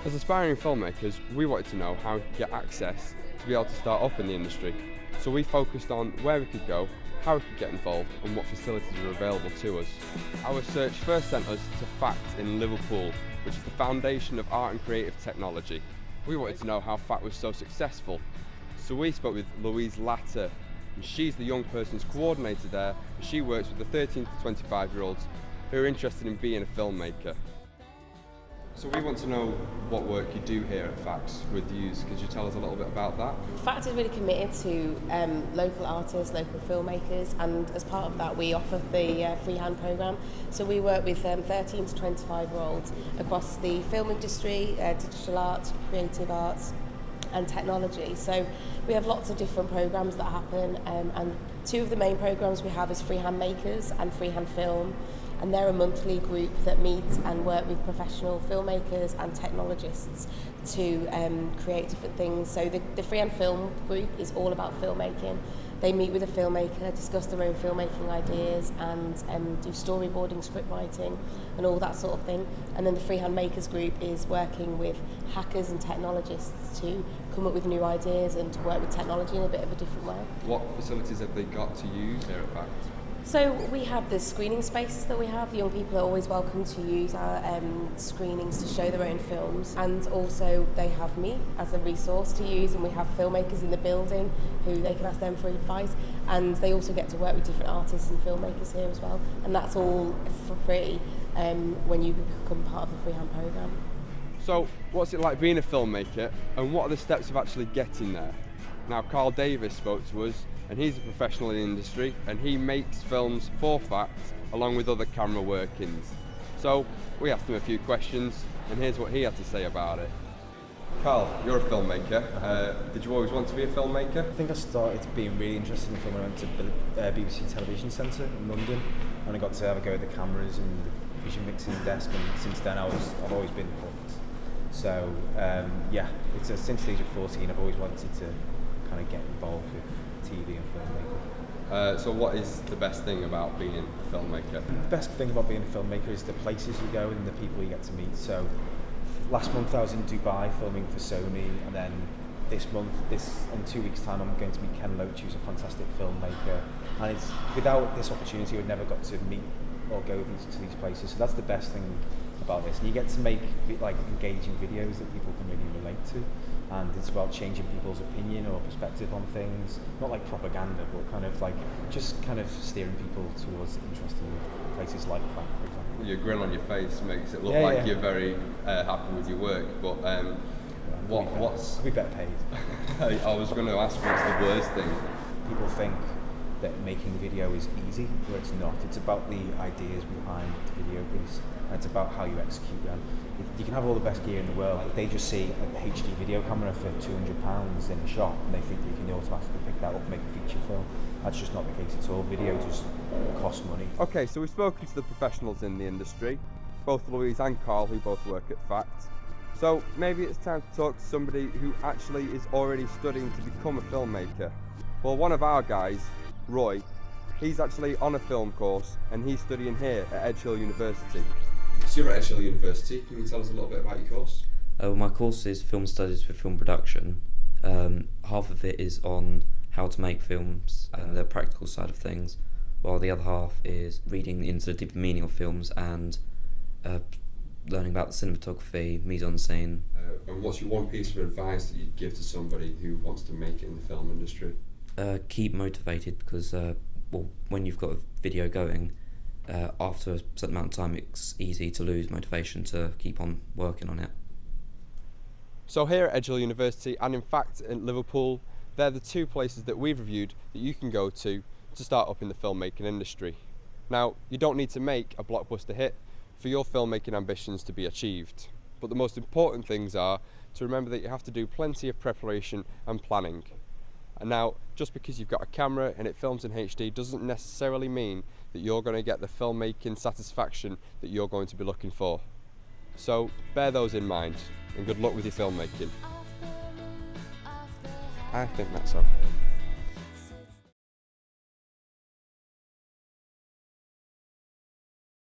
As aspiring filmmakers, we wanted to know how we could get access to be able to start up in the industry. So we focused on where we could go, how we could get involved and what facilities were available to us. Our search first sent us to FACT in Liverpool, which is the foundation of art and creative technology. We wanted to know how FACT was so successful. So we spoke with Louise Latter, and she's the young person's coordinator there. She works with the 13 to 25-year-olds who are interested in being a filmmaker. So we want to know what work you do here at FACT with youths. Could you tell us a little bit about that? FACT is really committed to local artists, local filmmakers, and as part of that we offer the freehand programme. So we work with 13 to 25-year-olds across the film industry, digital art, creative arts and technology. So we have lots of different programmes that happen, and two of the main programmes we have is Freehand Makers and Freehand Film. And they're a monthly group that meet and work with professional filmmakers and technologists to create different things. So the Freehand Film group is all about filmmaking. They meet with a filmmaker, discuss their own filmmaking ideas and do storyboarding, script writing and all that sort of thing. And then the Freehand Makers group is working with hackers and technologists to come up with new ideas and to work with technology in a bit of a different way. What facilities have they got to use here at FACT? So we have the screening spaces that we have. Young people are always welcome to use our screenings to show their own films, and also they have me as a resource to use, and we have filmmakers in the building who they can ask them for advice, and they also get to work with different artists and filmmakers here as well, and that's all for free when you become part of the Freehand programme. So what's it like being a filmmaker and what are the steps of actually getting there? Now Carl Davis spoke to us, and he's a professional in the industry and he makes films for FACT along with other camera workings. So we asked him a few questions and here's what he had to say about it. Carl, you're a filmmaker. Did you always want to be a filmmaker? I think I started being really interested in film when I went to BBC Television Centre in London, and I got to have a go at the cameras and the vision mixing desk, and since then I've always been hooked. So since the age of 14 I've always wanted to kind of get involved with TV and filmmaking. So what is the best thing about being a filmmaker? The best thing about being a filmmaker is the places you go and the people you get to meet. So last month I was in Dubai filming for Sony, and then in 2 weeks time I'm going to meet Ken Loach, who's a fantastic filmmaker, and without this opportunity I would never got to meet or go to these places. So that's the best thing about this, and you get to make like engaging videos that people can really relate to. And it's about changing people's opinion or perspective on things, not like propaganda, but kind of like just kind of steering people towards interesting places like that, for example. Your grin on your face makes it look like you're very happy with your work, but what's... We better paid. I was going to ask what's the worst thing? People think that making video is easy, but it's not. It's about the ideas behind the video piece, and it's about how you execute them. You can have all the best gear in the world, but they just see a HD video camera for £200 in a shop and they think you can automatically pick that up and make a feature film. That's just not the case at all. Video just costs money. Okay, so we've spoken to the professionals in the industry, both Louise and Carl, who both work at FACT. So maybe it's time to talk to somebody who actually is already studying to become a filmmaker. Well, one of our guys, Roy, he's actually on a film course and he's studying here at Edge Hill University. So you're at Edge Hill University, can you tell us a little bit about your course? My course is Film Studies with Film Production. Half of it is on how to make films and the practical side of things, while the other half is reading into the deeper meaning of films and learning about the cinematography, mise-en-scène. And what's your one piece of advice that you'd give to somebody who wants to make it in the film industry? Keep motivated, because when you've got a video going, after a certain amount of time it's easy to lose motivation to keep on working on it. So here at Edge Hill University, and in fact in Liverpool, they're the two places that we've reviewed that you can go to start up in the filmmaking industry. Now, you don't need to make a blockbuster hit for your filmmaking ambitions to be achieved, but the most important things are to remember that you have to do plenty of preparation and planning. And now, just because you've got a camera and it films in HD doesn't necessarily mean that you're going to get the filmmaking satisfaction that you're going to be looking for. So bear those in mind, and good luck with your filmmaking. I think that's okay.